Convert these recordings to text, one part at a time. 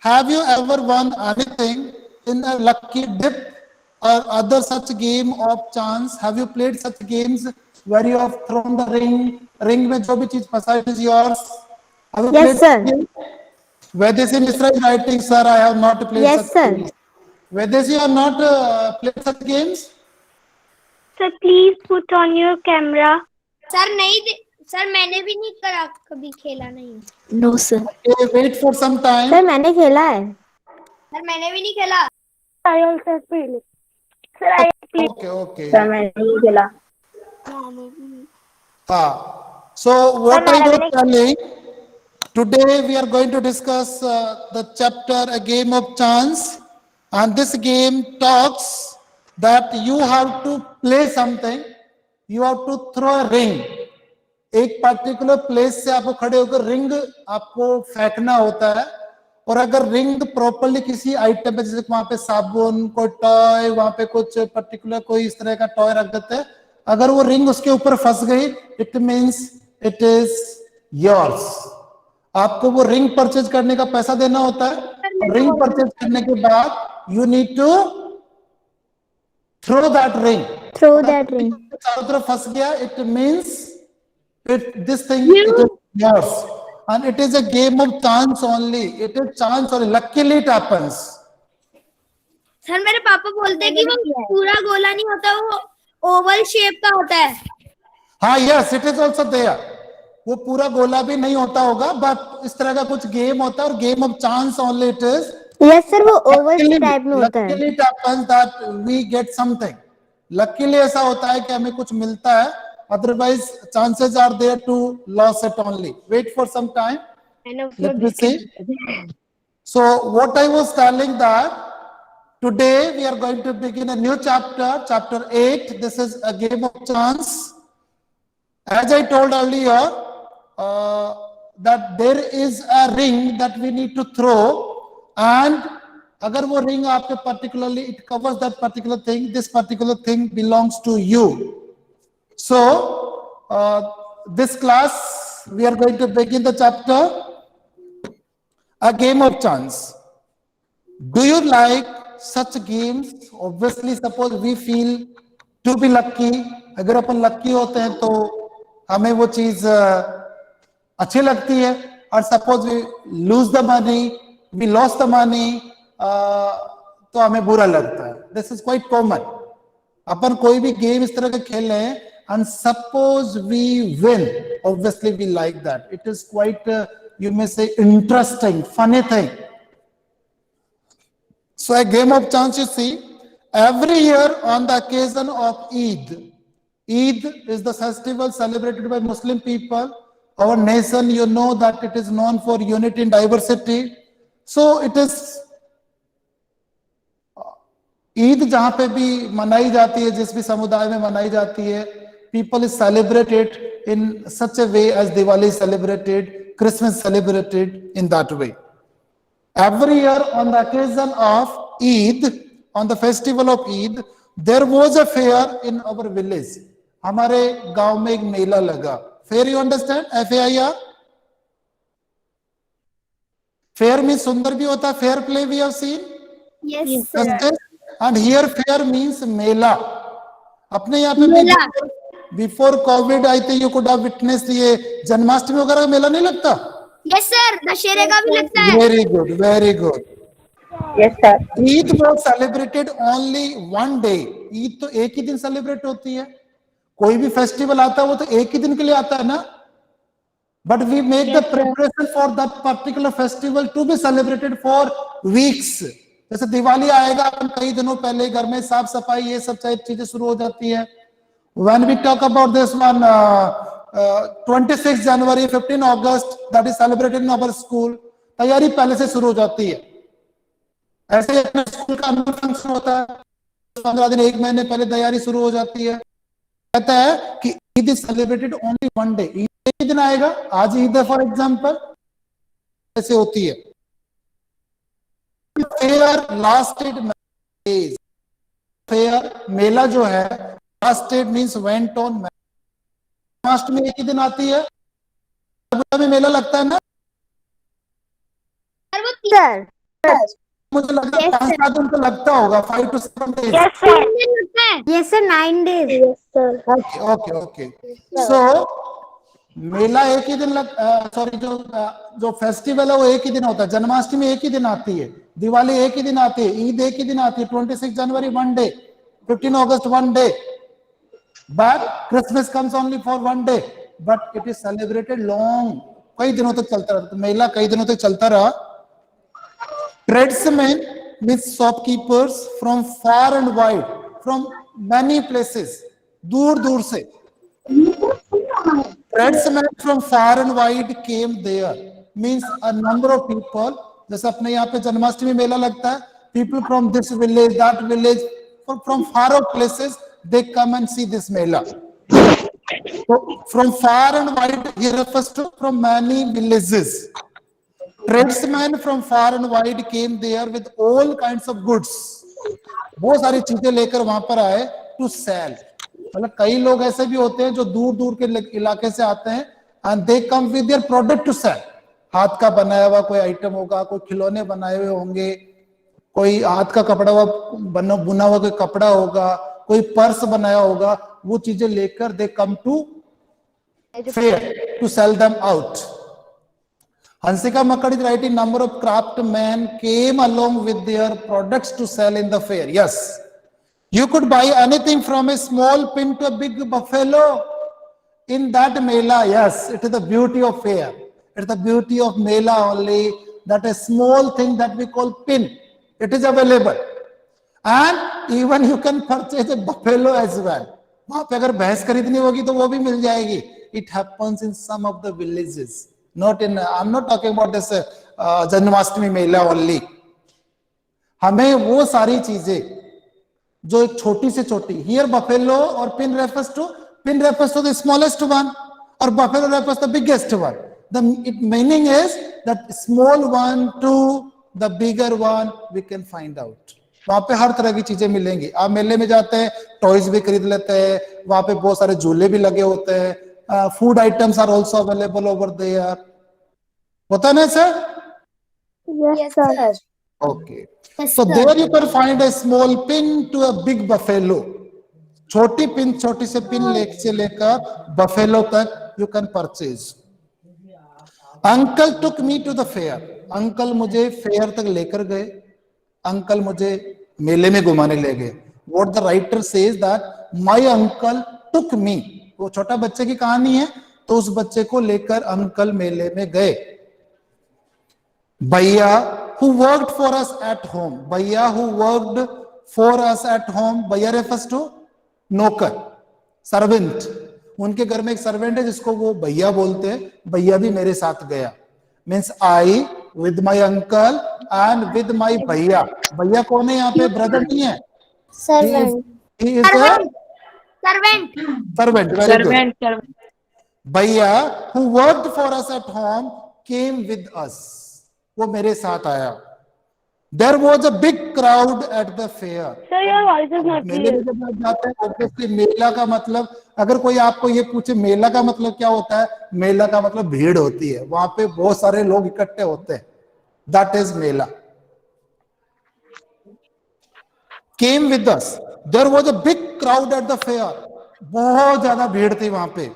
have you ever won anything in a lucky dip or other such game of chance? Have you played such games where you have thrown the ring में जो भी चीज फंसा it is yours? Have you Yes, played sir. such game? Vedesi Misra is writing, sir, I have not played Yes, such sir. games. Vedesi, you have not played such games? Sir, please put on your camera. Sir नहीं sir मैंने भी नहीं करा, कभी खेला नहीं। No, sir. Okay, wait for some time. Sir मैंने खेला है। सर मैंने भी नहीं खेला। I also played. Sir, I played. Okay. Sir, मैंने नहीं खेला। So what Sir, I was मैंने- telling, today we are going to discuss the chapter A Game of Chance, and this game talks that you have to play something, you have to throw a ring. एक particular place से आपको खड़े होकर ring आपको फेंकना होता है, और अगर रिंग प्रॉपरली किसी आइटम पे, जैसे वहां पे साबुन, कोई टॉय, वहां पे कुछ पर्टिकुलर कोई इस तरह का टॉय रख देते हैं, अगर वो रिंग उसके ऊपर फंस गई, it means it is yours. आपको वो रिंग परचेज करने का पैसा देना होता है। रिंग परचेज करने के बाद you need to throw that ring. Throw that ring. चारों तरफ फंस गया, it means this thing it is yours, and it is a game of chance only. It is chance only. Luckily it happens. Sir मेरे पापा बोलते हैं कि वो पूरा गोला नहीं होता, वो ओवल शेप का होता है। हाँ, yes, it is also there. वो पूरा गोला भी नहीं होता होगा, बट इस तरह का कुछ गेम होता है, और game of chance only it is. Yes, sir. वो ओवल टाइप में होता है। Luckily it happens that we get something. Luckily ऐसा होता है कि हमें कुछ मिलता है, otherwise chances are there to lose it only. Wait for some time. Let me see. So what I was telling that today we are going to begin a new chapter, chapter 8. This is a game of chance. As I told earlier, that there is a ring that we need to throw, and अगर वो ring आपके particularly it covers that particular thing, this particular thing belongs to you. So this class we are going to begin the chapter A Game of Chance. Do you like such games? Obviously, suppose we feel to be lucky. अगर अपन लक्की होते हैं तो हमें वो चीज अच्छी लगती है, और suppose we lose the money, we loss the money, तो हमें बुरा लगता है। This is quite common. अपन कोई भी गेम इस तरह के खेल रहे हैं, and suppose we win, obviously we like that. It is quite you may say interesting, funny thing. So a game of chance, you see, every year on the occasion of Eid. Eid is the festival celebrated by Muslim people. Our nation, you know that it is known for unity and diversity. So it is Eid जहां पे भी मनाई जाती है, जिस भी समुदाय में मनाई जाती है, people is celebrated in such a way as Diwali is celebrated, Christmas celebrated in that way. Every year on the occasion of Eid, on the festival of Eid, there was a fair in our village. हमारे गांव में एक मेला लगा। Fair, you understand? FAIR? Fair means सुंदर भी होता है, fair play we have seen. Yes Justice. And here fair means मेला. अपने यहाँ पे मेला। Before covid I think you could have witnessed ये जन्माष्टमी वगैरह का मेला नहीं लगता? यस सर, दशहरे का भी लगता है। Very good, very good. Yes, sir. Eid was celebrated only one day. Eid तो एक ही दिन सेलिब्रेट होती है। कोई भी फेस्टिवल आता है वो तो एक ही दिन के लिए आता है ना, but we make the preparation for that particular festival to be celebrated for weeks. जैसे दिवाली आएगा, अपन कई दिनों पहले घर में साफ सफाई ये सब चीजें शुरू हो जाती है। When we talk about this one, 26 January, 15 August, that is celebrated in our school, तैयारी पहले से शुरू हो जाती है। ऐसे ही अपने स्कूल का एनुअल फंक्शन होता है, 15 दिन, एक महीने पहले तैयारी शुरू हो जाती है। कहता है कि Eid is celebrated only one day. Eid एक दिन आएगा, आज ईद है फॉर एग्जाम्पल, ऐसे होती है। Fair lasted days. फेयर मेला जो है lasted means went on. Janmashtami एक ही दिन आती है, में मेला लगता है ना सर वो सर मुझे लगता है 5-7 दिन तो लगता होगा, 5 to 7 days. Yes, sir. Yes sir, 9 days. Yes, sir. Okay. So मेला एक ही दिन सॉरी जो फेस्टिवल है वो एक ही दिन होता है. जन्माष्टमी एक ही दिन आती है, दिवाली एक ही दिन आती है, ईद एक ही दिन आती है, 26 जनवरी 1 day, 15 August 1 day, but Christmas comes only for 1 day, but it is celebrated long. कई दिनों तक चलता रहा. तो मेला कई दिनों तक चलता रहा. Tradesmen with shopkeepers from far and wide, from many places, दूर दूर से. Tradesmen from far and wide came there, means a number of people. जैसे अपने यहाँ पे जन्माष्टमी मेला लगता है, people from this village, that village, from far off places, they come and see this mela. So from far and wide, he refers to from many villages. Tradesmen from far and wide came there with all kinds of goods. बहुत सारी चीजें लेकर वहां पर आए to sell. मतलब कई लोग ऐसे भी होते हैं जो दूर दूर के इलाके से आते हैं and they come with their product to sell. हाथ का बनाया हुआ कोई आइटम होगा, कोई खिलौने बनाए हुए होंगे, कोई हाथ का कपड़ा हुआ बुना हुआ कोई कपड़ा होगा, कोई पर्स बनाया होगा, वो चीजें लेकर they come to fair to sell them out. Hansika Makkad is writing, number of craftsmen came along with their products to sell in the fair. Yes. You could buy anything from a small pin to a big buffalo in that mela. Yes, it is the beauty of fair. It is the beauty of mela only, that a small thing that we call pin, it is available. And even you can purchase a buffalo as well. वहां पे अगर भैंस खरीदनी होगी तो वो भी मिल जाएगी. It happens in some of the villages. Not in, I'm not talking about this Janmashtami Mela only. हमें वो सारी चीजें जो एक छोटी से छोटी, here buffalo or pin refers to the smallest one, or buffalo refers to the biggest one. The meaning is that small one to the bigger one we can find out. वहां पे हर तरह की चीजें मिलेंगी. आप मेले में जाते हैं, टॉयज भी खरीद लेते हैं, वहां पे बहुत सारे झूले भी लगे होते हैं. Food items are also available over there. होता ना sir? Yes, sir. Okay. So there you can find a small pin to a big buffalo. छोटी पिन, छोटी से पिन से लेकर buffalo तक you can purchase. Uncle took me to the fair. Uncle मुझे fair तक लेकर गए. Uncle मुझे मेले में घुमाने ले गए. What the writer says that my uncle took me. वो छोटा बच्चे की कहानी है, तो उस बच्चे को लेकर अंकल मेले में गए. भैया who worked for us at home. भैया who worked for us at home. भैया refers to नौकर, servant. उनके घर में एक सर्वेंट है जिसको वो भैया बोलते हैं. भैया भी मेरे साथ गया. Means I with my uncle and with my भैया. भैया कौन है यहाँ पे? ब्रदर नहीं है. Servant. He is a servant. servant. भैया who worked for us at home came with us. वो मेरे साथ आया. There was a big crowd at the fair. Sir, your voice is not मेले में clear. जब आप जाते हैं, obviously मेला का मतलब, अगर कोई आपको ये पूछे मेला का मतलब क्या होता है, मेला का मतलब भीड़ होती है. वहां पे बहुत सारे लोग इकट्ठे होते हैं. That is Mela. Came with us. There was a big crowd at the fair. बहुत ज्यादा भीड़ थी वहां पे.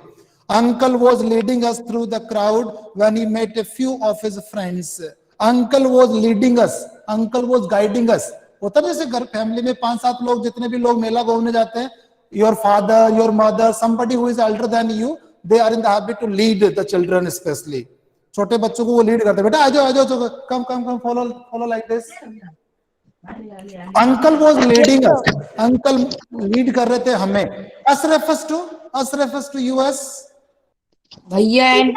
Uncle was leading us through the crowd when he met a few of his friends. Uncle was leading us. Uncle was guiding us. होता है जैसे घर फैमिली में 5-7 लोग, जितने भी लोग मेला घूमने जाते हैं, your father, your mother, somebody who is elder than you, they are in the habit to lead the children especially. छोटे बच्चों को वो लीड करते हैं. बेटा आ जाओ, come follow like this. Uncle was leading us. Uncle lead कर रहे थे हमें. Us refers to US. भैया एंड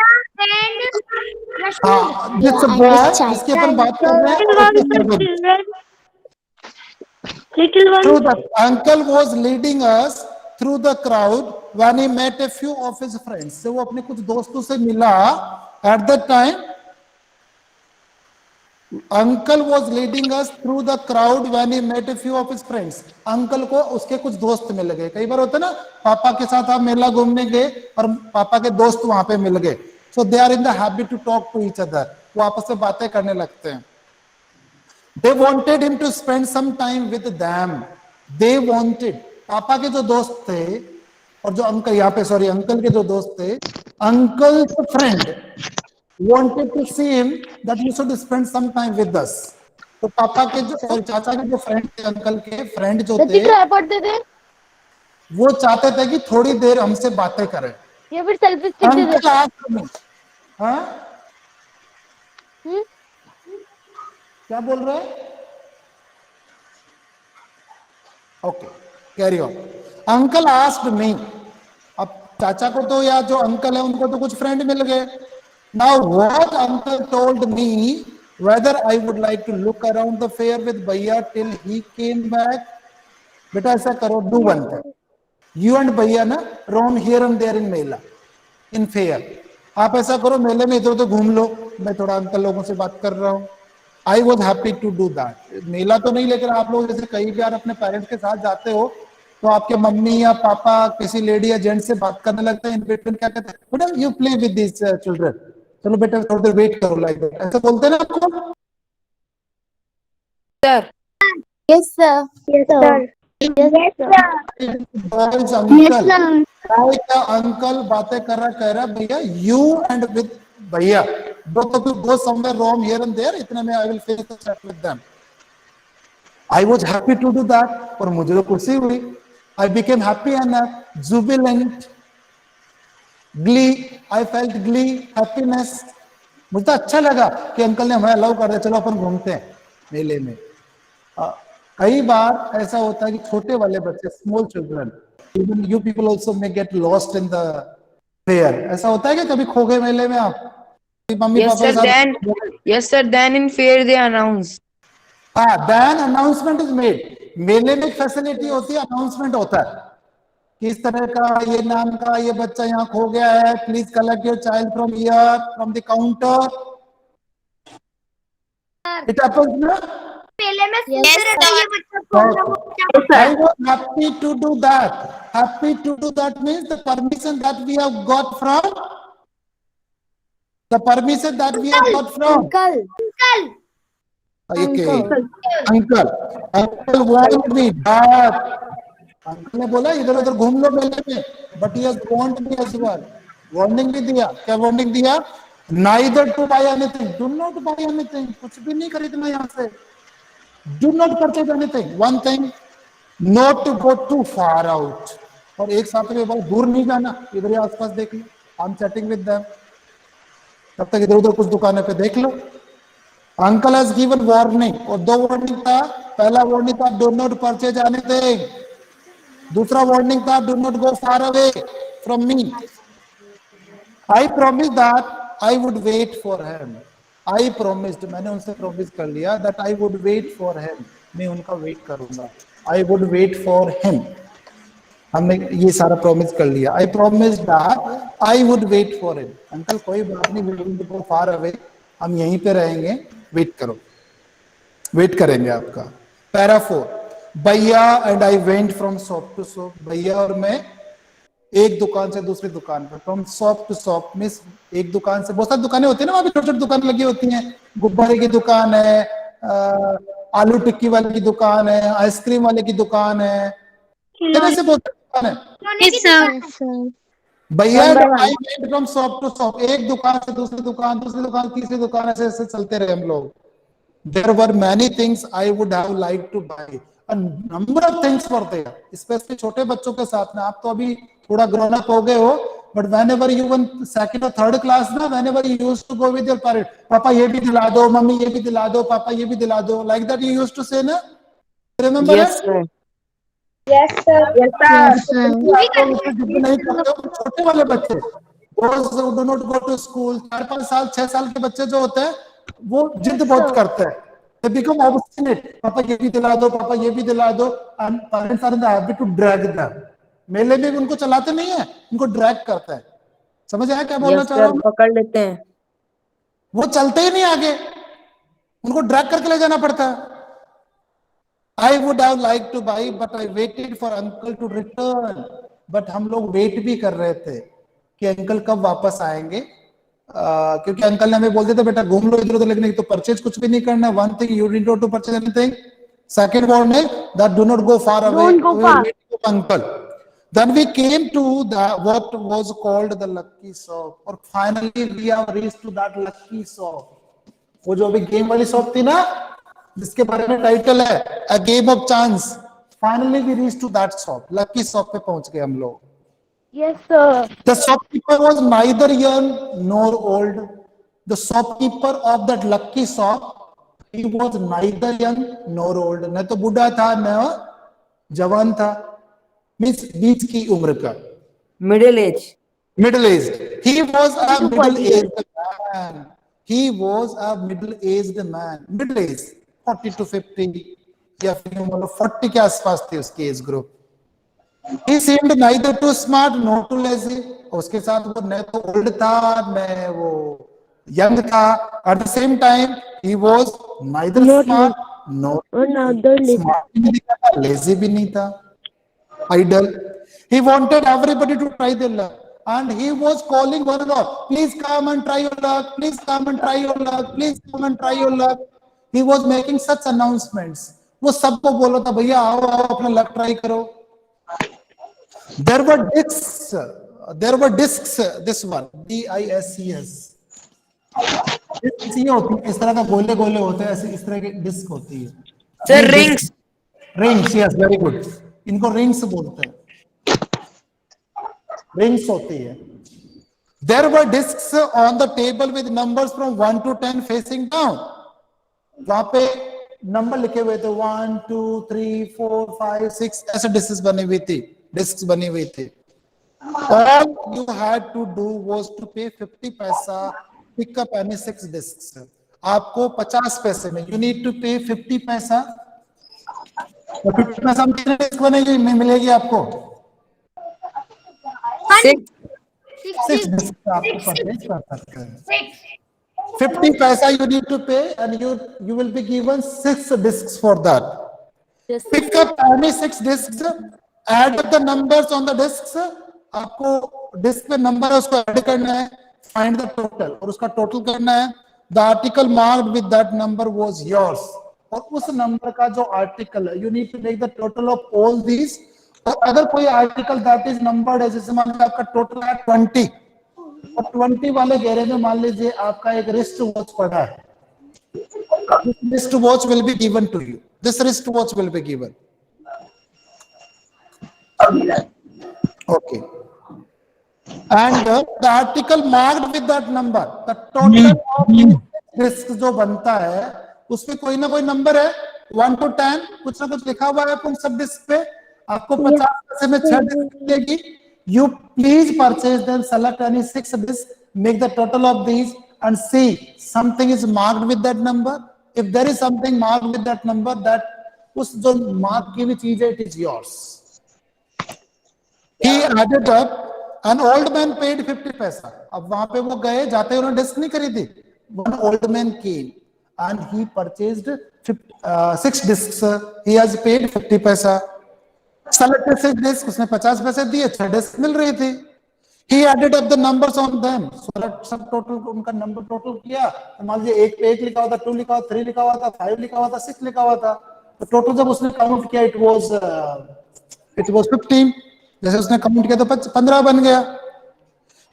हाँ, this boy जिसकी अपन बात कर रहे हैं. Little one. Through the uncle was leading us through the crowd when he met a few of his friends. से वो अपने कुछ दोस्तों से मिला. At that time, uncle was leading us through the crowd when he met a few of his friends. Uncle को उसके कुछ दोस्त मिल गए. कई बार होता है ना, पापा के साथ आप मेला घूमने गए और पापा के दोस्त वहां पे मिल गए. So they are in the habit to talk to each other. वो आपस में बातें करने लगते हैं. They wanted him to spend some time with them. They wanted, पापा के जो दोस्त थे और जो अंकल, यहाँ पे सॉरी अंकल के जो दोस्त थे, uncle's friend wanted to see him that he should spend some time with us. तो पापा के जो और चाचा के जो फ्रेंड थे, अंकल के फ्रेंड जो थे, पढ़ते थे वो चाहते थे कि थोड़ी देर हमसे बातें करें। या फिर सेल्फी स्टिक दे अंकल asked me, हाँ क्या बोल रहे हैं? Okay, carry on. Uncle asked me, अब चाचा को तो या जो अंकल है उनको तो कुछ फ्रेंड मिल गए। Now what uncle told me whether I would like to look around the fair with भैया टिल ही केम बैक। बेटा ऐसा करो, do one thing, you and भैया ना roam here and there in मेला, इन फेयर। आप ऐसा करो, मेले में इधर उधर घूम लो, मैं थोड़ा अंकल लोगों से बात कर रहा हूँ। I was happy to do that. मेला तो नहीं, लेकिन आप लोग जैसे कई बार अपने पेरेंट्स के साथ जाते हो तो आपके मम्मी या पापा किसी लेडी या जेंट से बात करने लगते हैं, इन बिटवीन क्या कहते हैं, बेटा you play with this children, चलो बेटा थोड़ी देर वेट करो, लाइक दैट, ऐसा बोलते हैं ना आपको? सर यस सर अंकल बातें कर रहा भैया, यू एंड विद भैया both of you go somewhere roam here and there, इतने में I will face the chat with them. I was happy to do that, और मुझे तो खुशी हुई। I became happy and jubilant, glee, I felt glee, happiness। मुझे तो अच्छा लगा कि अंकल ने हमें अलाउ कर दिया, चलो अपन घूमते हैं मेले में। कई बार ऐसा होता है कि छोटे वाले बच्चे, small children, even you people also may get lost in the fair. ऐसा होता है कि कभी खो गए मेले में आप? मम्मी yes पापा sir then yes sir then in fair they announce then announcement is made। मेले में फैसिलिटी होती है, अनाउंसमेंट होता है कि इस तरह का ये नाम का ये बच्चा यहाँ खो गया है, please collect your child from here from the counter. It happens ना मेले में रहता है ये बच्चा। I was happy to do that। Happy to do that means the permission that we have got from uncle uncle want me that। Uncle ने बोला इधर उधर घूम लो मेले में, but he want me as well. Warning भी दिया, क्या वार्निंग दिया? Neither to buy anything, do not buy anything, कुछ भी नहीं खरीदना यहाँ से, do not purchase anything. One thing, not to go to far out, और एक साथ में बहुत दूर नहीं जाना, इधर ही आसपास देख लो, I am chatting with them, तब तक इधर उधर कुछ दुकानों पे देख लो। अंकल हैज गिवन वार्निंग, और दो वार्निंग था। पहला वार्निंग था डू नॉट परचेज एनीथिंग, दूसरा वार्निंग था do not go far away from me. I promise that I would wait for him. I promised, मैंने उनसे प्रॉमिस कर लिया that I would wait for him, मैं उनका वेट करूंगा। आई वुड वेट फॉर हिम, हमने ये सारा प्रॉमिस कर लिया। I promise that I would wait for him. Uncle कोई बात नहीं, we will go far away, हम यहीं पे रहेंगे, वेट करो, वेट करेंगे आपका। पैरा 4, भैया and I went from shop to shop. भैया और मैं एक दुकान से दूसरी दुकान पे, from shop to shop means एक दुकान से, बहुत सारी दुकानें होती है ना वहां पे, छोटी छोटी दुकान लगी होती हैं, गुब्बारे की दुकान है, आलू टिक्की वाले की दुकान है, आइसक्रीम वाले की दुकान है, ऐसे बहुत दुकान है। भैया I went from shop to shop, एक दुकान से दूसरी दुकान, दूसरी दुकान तीसरी दुकान, ऐसे ऐसे चलते रहे हम लोग। There were many things I would have liked to buy, a number of things were there, especially छोटे बच्चों के साथ में। आप तो अभी थोड़ा grown up हो गए हो, but whenever you were second or third class ना, whenever you used to go with your parents, पापा ये भी दिला दो, मम्मी ये भी दिला दो, पापा ये भी दिला दो, like that you used to say ना, remember yes it? sir Yes, sir. नहीं करते हो छोटे वाले बच्चे, do not go to school, 4-5 साल 6 साल के बच्चे जो होते हैं वो जिद बहुत करते हैं, they become obstinate, पापा ये भी दिला दो, पापा ये भी दिला दो, and parents are in the habit to drag them। मेले में भी उनको चलाते नहीं है, उनको ड्रैग करता है। समझ आया क्या बोलना चाह रहा हूँ? पकड़ लेते हैं, वो चलते ही नहीं आगे, उनको ड्रैग करके ले जाना पड़ता है। I would have liked to buy, but I waited for uncle to return। but हम लोग वेट भी कर रहे थे कि अंकल कब वापस आएंगे, क्योंकि अंकल ने हमें बोलते थे बेटा घूम लो इधर उधर, लेकिन तो परचेज कुछ भी नहीं करना है. One thing you need to purchase anything. Second warning that do not go far away. Don't go far. Uncle. Then we came to the what was called the lucky shop, और finally we have reached to that lucky shop. वो जो भी game वाली shop थी ना, जिसके बारे में टाइटल है A Game of Chance. Finally we reached to that shop. Lucky shop पे पहुंच गए हम लोग. Yes, sir. The shopkeeper was neither young nor old. The shopkeeper of that lucky shop, he was neither young nor old. न तो बूढ़ा था न जवान था. मीन्स बीच की उम्र का. Middle age. Middle aged. He was a middle aged man. He was a middle aged man. Middle age 40 to 50 या फिर मतलब 40 के आसपास थी उसकी age group. He seemed neither too smart nor too lazy. उसके साथ वो न तो ओल्ड था न वो यंग था. At the same time he was neither smart nor smart भी नहीं था, lazy भी नहीं था, idle. He wanted everybody to try their luck. And he was calling one and all, please come and try your luck, please come and try your luck, please come and try your luck. He was making such announcements. वो सबको बोला था भैया आओ आओ अपना luck try करो. There were discs, this one, DISCS. ये होती है इस तरह का गोले गोले होते हैं, ऐसे इस तरह की डिस्क होती है. Sir, rings. Rings, yes, very good. इनको rings बोलते हैं. Rings होती है. There were discs on the table with numbers from 1 to 10 facing down. वहां पे नंबर लिखे हुए थे 1 2 3 4 5 6 ऐसे डिस्क्स बनी हुई थी. डिस्क्स बनी हुई थी. All you had to do was to pay 50 पैसा, pick up any 6 discs. आपको 50 पैसे में you need to pay 50 पैसा. 50 पैसा में कितने डिस्क बनेगी मिलेगी आपको? 6 discs आपको परचेज कर सकते हैं. 50 पैसा you need to pay and you will be given 6 discs for that. Pick up any 6 discs, add up the numbers on the discs. आपको डिस्क पे नंबर है उसको ऐड करना है, find the total और उसका टोटल करना है. The article marked with that number was yours. और उस नंबर का जो आर्टिकल है you need to make the total of all these. और अगर कोई आर्टिकल दैट इज नंबर्ड है, जैसे मान लीजिए आपका टोटल है 20 और 20 वाले घेरे में मान लीजिए आपका एक रिस्ट वॉच पड़ा है. Wrist watch will be given to you. This wrist watch will be given. Okay. And the article marked with that number, the total of risk जो बनता है उसमें कोई ना कोई नंबर है 1 to 10 कुछ ना कुछ लिखा हुआ है उन सब डिस्क पे. आपको 50 पैसे में 6 डिस्क मिलेगी. You please purchase them, select any 6 discs, make the total of these and see something is marked with that number. If there is something marked with that number, that उस जो mark की भी चीज है it is yours. He added up. An old man paid 50 पैसा. अब वहां पे वो गए, जाते उन्होंने डिस्क नहीं खरीदी. One old man came and he purchased 6 discs. He has paid 50 पैसा. Selected 6 discs, उसने 50 पैसे दिए, 6 डिस्क मिल रही थी. He added up the numbers on them. सब टोटल उनका नंबर टोटल किया. मान लीजिए एक पे 1 लिखा हुआ था, 2 लिखा हुआ था, 3 लिखा हुआ था, 5 लिखा हुआ था, 6 लिखा हुआ था. तो टोटल जब उसने काउंट किया it was 15. जैसे उसने काउंट किया तो 15 बन गया.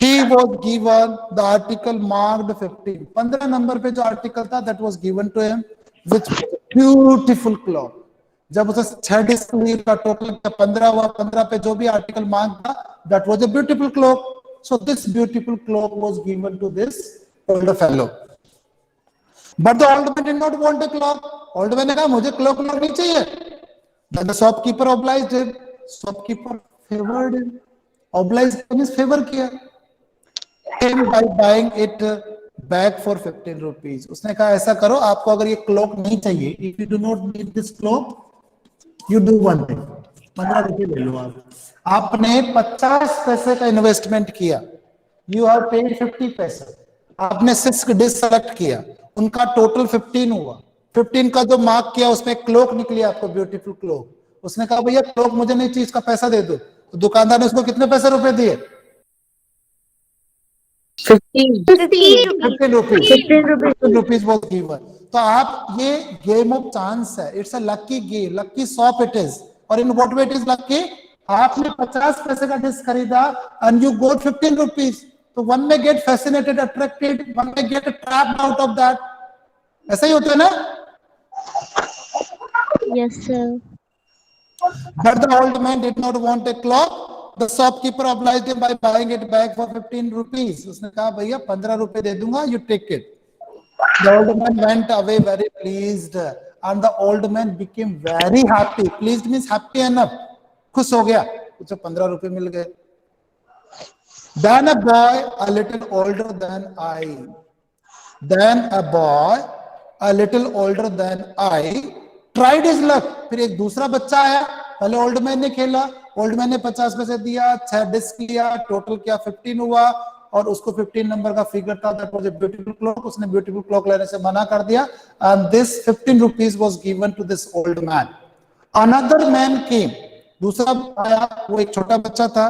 He was given the article marked 15. 15 number पे जो आर्टिकल था that was given to him with beautiful cloth. जब उसे 6 डिस्क का टोटल 15 हुआ, 15 पे जो भी आर्टिकल मार्क था that was a beautiful clock. So this beautiful clock was given to this older fellow. But the old man did not want a clock. Old man ने कहा मुझे क्लॉक नहीं चाहिए. Then the shopkeeper obliged him. Shopkeeper favored him. Obliged means favor किया. Him by buying it back for 15 rupees. उसने कहा ऐसा करो, आपको अगर ये क्लॉक नहीं चाहिए, if you do not need this clock, you do one thing. 15 रुपये ले लो आप. आपने 50 पैसे का इन्वेस्टमेंट किया. You have paid 50 पैसा. आपने 6 डिस्क सेलेक्ट किया, उनका टोटल 15 हुआ. 15 का जो मार्क किया उसमें क्लॉक निकली आपको, ब्यूटीफुल क्लॉक. उसने कहा भैया क्लॉक मुझे नहीं चाहिए, इसका पैसा दे दो. तो दुकानदार ने उसको कितने पैसे रुपए दिए? 15. 15 rupees. 15 rupees. 15 rupees was given. तो आप ये गेम ऑफ चांस है, it's a lucky game, lucky shop it is. और in what way it is lucky? आपने 50 पैसे का डिस्क खरीदा एंड यू गोट 15 रुपीज. तो one may get fascinated, attracted, one may get trapped out of that. ऐसा ही होता है ना? Yes, sir. But the old man did not want a clock. The shopkeeper obliged him by buying it back for 15 rupees. उसने कहा भैया 15 रुपए दे दूंगा, you take it. The old man went away very pleased, and the old man became very happy. Pleased means happy enough. खुश हो गया, उसे 15 रुपए मिल गए. Then a boy a little older than I. Then a boy a little older than I tried his luck. फिर एक दूसरा बच्चा आया. पहले ओल्ड मैन ने खेला, ओल्ड मैन ने 50 पैसे दिया, 6 डिस्क लिया, टोटल क्या 15 हुआ, और उसको 15 नंबर का फिगर था. That was a beautiful clock. उसने ब्यूटीफुल क्लॉक लेने से मना कर दिया. And this 15 rupees was given to this old man. Another man came. दूसरा आया, वो एक छोटा बच्चा था,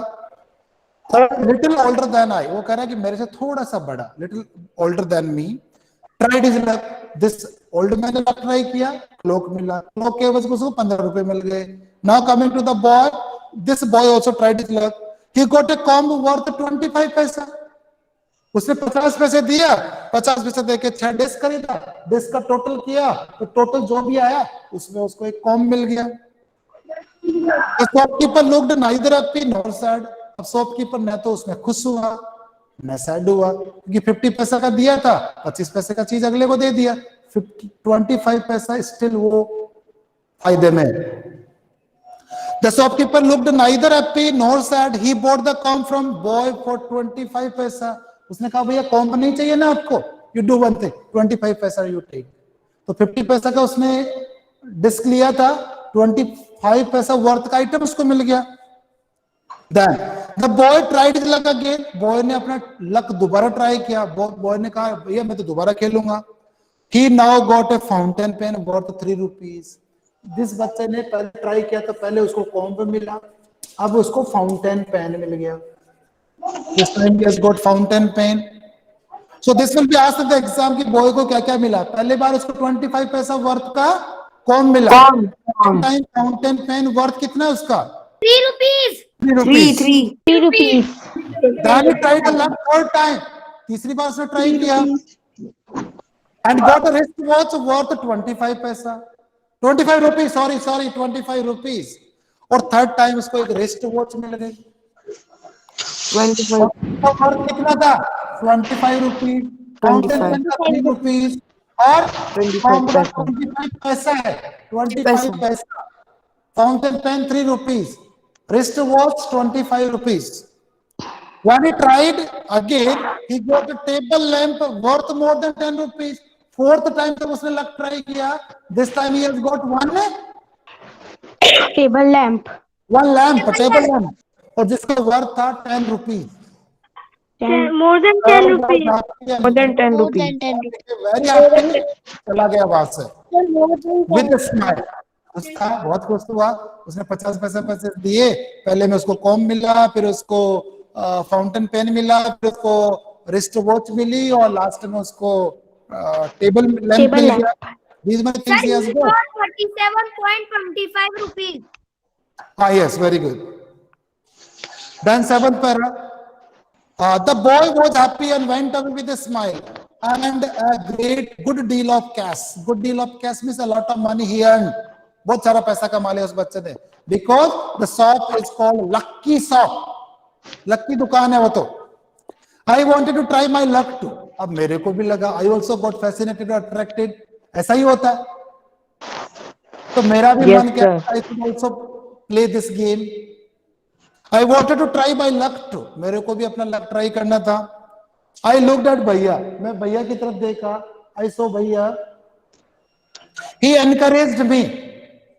लिटिल ओल्डर देन आई. वो कह रहा है कि मेरे से थोड़ा सा बड़ा, little older than me. Tried his luck. This old man ने ट्राई किया, क्लॉक मिला, क्लॉक के वजह से उसको 15 रुपए मिल गए. Now coming to the boy, this boy also tried his luck. He got a comb worth 25 पैसा. उसने 50 पैसे दिया, 50 पैसे देके 6 डिस्क खरीदा, डिस्क का टोटल किया, तो टोटल जो भी आया उसमें उसको एक कॉम्ब मिल गया. The shopkeeper looked neither happy nor sad. अब शॉपकीपर न तो उसमें खुश हुआ न सैड हुआ, क्योंकि 50 पैसा का दिया था, 25 पैसे का चीज अगले को दे दिया. 25 पैसा स्टिल वो फायदे में. The shopkeeper looked neither happy nor sad. He bought the comb from boy for 25 पैसा. उसने कहा भैया कॉम्ब नहीं चाहिए ना आपको, you do one thing, 25 पैसा you take. तो 50 पैसा का उसने डिस्क लिया था, 25 पैसा वर्थ का आइटम उसको मिल गया. Then the boy tried his luck again. Boy ने अपना लक दोबारा ट्राई किया. बॉय ने कहा भैया मैं तो दोबारा खेलूंगा. He now got a fountain pen worth 3 rupees. जिस बच्चे ने पहले ट्राई किया था, पहले उसको कॉम्ब मिला, अब उसको फाउंटेन पेन मिल गया. This time he has got fountain pen. So this will be asked in the exam कि बॉय को क्या क्या मिला. पहले बार उसको 25 पैसा वर्थ का कॉम्ब मिला. टाइम फाउंटेन पेन वर्थ कितना है उसका? 3 rupees. 3 rupees. 3 rupees. Then he tried the luck third time. तीसरी बार उसने ट्राई किया and got a wrist watch worth 25 पैसा. 25 rupees. Sorry 25 rupees. और थर्ड टाइम उसको एक रिस्ट वॉच मिल गई. 25. कितना था? 25 रुपीज. फाउंटेन पेन का 3 रुपीज और 25 पैसा है. 25 पैसा. Fountain pen 3 rupees. Wrist watch 25 rupees. When he tried again, he got a table lamp worth more than 10 rupees. Fourth time जब उसने लक ट्राई किया, this time he has got one Table lamp. table lamp, और जिसका worth था 10 rupees. More than 10 rupees. More than 10 More rupees. than 10 rupees. Very happy. चला गया वहां से with a smile. उसका बहुत खुश हुआ. उसने 50 पैसे दिए. पहले में उसको कॉम्ब मिला, फिर उसको फाउंटेन पेन मिला, फिर उसको रिस्ट वॉच मिली, और लास्ट में उसको टेबल लैंप मिल गया. These many things he has got. 37.25 rupees. Yes, very good. Then 7th para. The boy was happy and went away with a smile and a good deal of cash. Good deal of cash means a lot of money he earned. बहुत सारा पैसा कमा लिया उस बच्चे ने. Because the shop is called Lucky Shop. लक्की दुकान है वो तो. I wanted to try my luck too. अब मेरे को भी लगा. I also got fascinated or attracted. ऐसा ही होता है. तो मेरा भी मन किया I could also play this game. I wanted to try my luck too. मेरे को भी अपना लक ट्राई करना था. I looked at भैया. मैं भैया की तरफ देखा. I saw भैया. He encouraged me.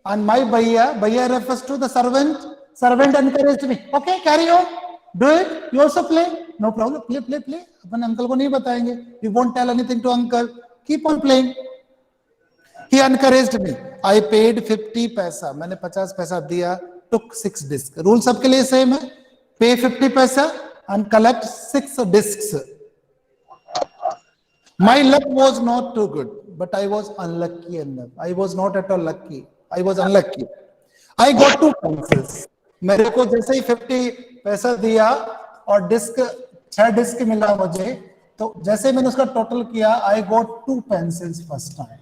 And my भैया refers to the servant. Servant encouraged me. Okay, carry on. Do it. You also play. No problem. Play. Upon uncle को नहीं बताएंगे. We won't tell anything to uncle. Keep on playing. He encouraged me. I paid 50 पैसा. मैंने 50 पैसा दिया. Took 6 discs. Rule सबके लिए same है. Pay 50 पैसा and collect 6 discs. My luck was not too good, but I was unlucky enough. I was not at all lucky. I was unlucky. I got 2 pencils. मेरे को जैसे ही 50 पैसा दिया और डिस्क 6 डिस्क मिला मुझे, तो जैसे मैंने उसका टोटल किया, I got 2 pencils first time.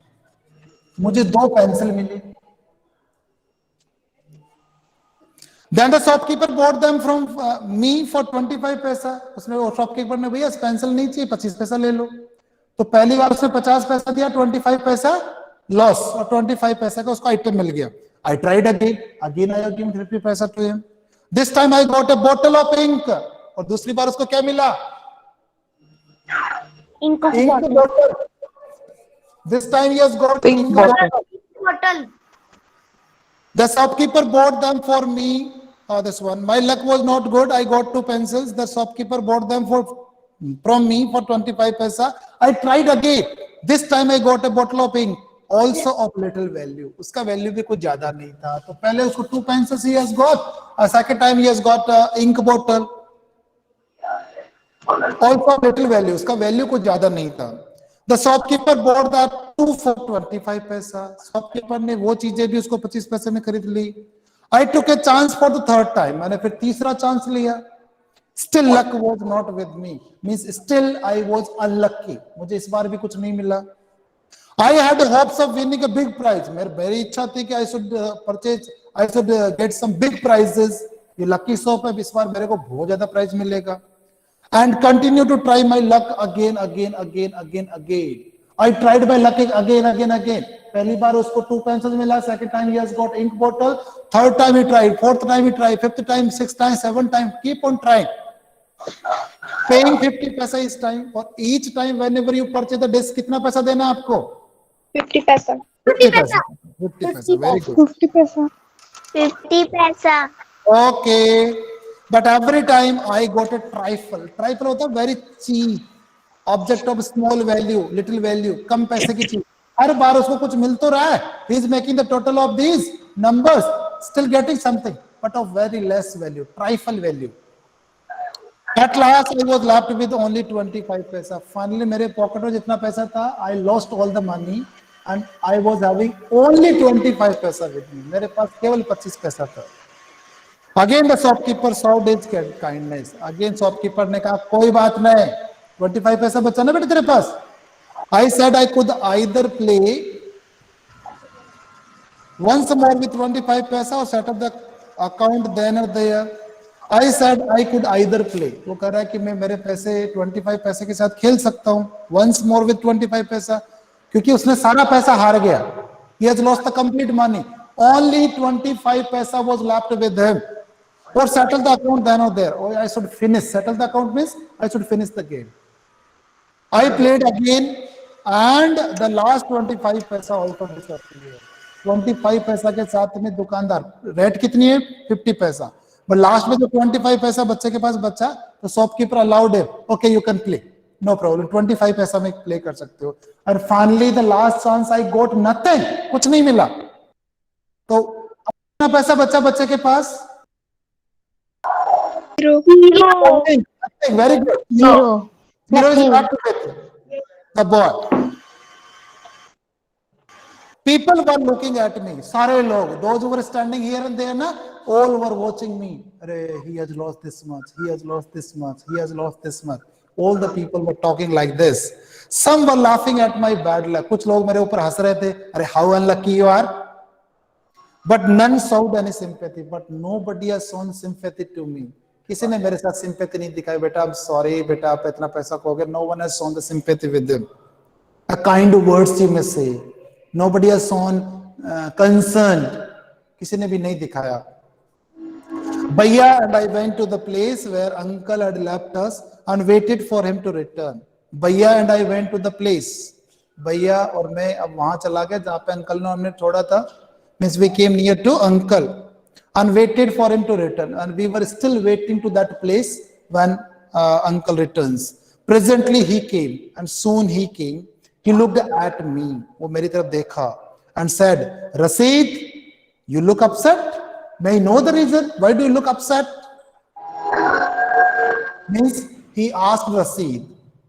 मुझे 2 पेंसिल मिली. Then the shopkeeper bought them from me for 25 पैसा. उसने वो शॉपकीपर ने, भैया पेंसिल नहीं चाहिए, 25 पैसा ले लो. तो पहली बार उसने 50 पैसा दिया, 25 पैसा लॉस, और 25 पैसा का उसको आइटम मिल गया. I tried again I have given 50 पैसा to him. This time I got a bottle of ink. और दूसरी बार उसको क्या मिला? Ink bottle. This time he has got ink bottle. The shopkeeper bought them for me. This one. My luck was not good. I got 2 pencils. The shopkeeper bought them from me for 25 paisa. I tried again. This time I got a bottle of ink, also of little value. उसका value भी कुछ ज्यादा नहीं था. तो पहले उसको 2 pencils he has got. Second time he has got ink bottle, also of little value. उसका value कुछ ज्यादा नहीं था. The shopkeeper bought that 2 for 25 paisa. Shopkeeper ने वो चीजें भी उसको 25 पैसे में खरीद ली. I took a chance for the third time. मैंने फिर तीसरा चांस लिया. Still luck was not with me. Means still I was unlucky. मुझे इस बार भी कुछ नहीं मिला. I had hopes of winning a big prize. मेरी इच्छा थी कि I should get some big prizes. ये lucky shop है, इस बार मेरे को बहुत ज्यादा प्राइज मिलेगा. And continue to try my luck again. I tried my luck again. पहली बार उसको 2 pencils मिला. Second time he has got ink bottle. Third time he tried. Fourth time he tried. Fifth time, 6th time, 7th time. Keep on trying. Paying 50 पैसा इस time. और each time whenever you purchase the disc, कितना पैसा देना आपको? 50 पैसा. 50 पैसा. 50 पैसा. Very good. 50 पैसा. 50 पैसा. Okay. But every time I got a trifle. Trifle होता है very cheap. Object of small value, little value, कम पैसे की चीज. हर बार उसको कुछ मिल तो रहा है. He is making the total of these numbers, still getting something, but of very less value, trifle value. At last I was left with only 25 paisa. Finally मेरे pocket में जितना पैसा था, I lost all the money and I was having only 25 paisa with me. मेरे पास केवल 25 पैसा था. Again the shopkeeper saw his kindness. Again shopkeeper ने कहा कोई बात नहीं, 25 पैसा बचा ना बेटे तेरे पास. I said I could either play once more with 25 paisa or set up the account then or there. I said I could either play. वो कह रहा है कि मैं मेरे पैसे 25 पैसे के साथ खेल सकता हूँ once more with 25 पैसा, क्योंकि उसने सारा पैसा हार गया. He has lost the complete money. Only 25 paisa was left with him. Or settle the account then or there. Or I should finish. Settle the account means I should finish the game. I played again and the last 25 paisa also disappeared. 25 पैसा के साथ में दुकानदार, rate कितनी है? 50 पैसा. But last में जो 25 पैसा बच्चे के पास बचा, तो शॉपकीपर अलाउड है, okay you can play, no problem, 25 पैसा में प्ले कर सकते हो. और finally the last chance I got nothing, कुछ नहीं मिला. तो कितना पैसा बचा बच्चे के पास? Zero. Very good. Zero. Zero is not with the boy. People were looking at me. सारे लोग, those who were standing here and there, ना, all were watching me. अरे, he has lost this much. He has lost this much. He has lost this much. All the people were talking like this. Some were laughing at my bad luck. कुछ लोग मेरे ऊपर हंस रहे थे. अरे, how unlucky you are. But none showed any sympathy. But nobody has shown sympathy to me. किसी ने मेरे साथ sympathy नहीं दिखाई. बेटा, I'm sorry. बेटा, आप इतना पैसा खोगे. No one has shown the sympathy with them. A kind of words you may say. Nobody has shown concern. किसी ने भी नहीं दिखाया. Bhaiya and I went to the place where uncle had left us and waited for him to return. Bhaiya and I went to the place. Bhaiya और मैं अब वहां चला गया जहाँ पे अंकल ने हमने छोड़ा था. Means we came near to uncle and waited for him to return. And we were still waiting to that place when uncle returns. Presently he came and soon he came. He looked at me. वो मेरी तरफ देखा and said, Rasid, you look upset? May I know the reason? Why do you look upset? Means he asked Rasid.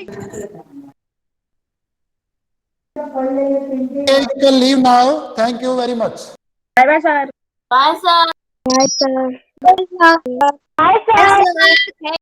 You can leave now. Thank you very much. Bye bye, sir. Bye, sir. Bye, sir. Bye, sir. Yes, sir.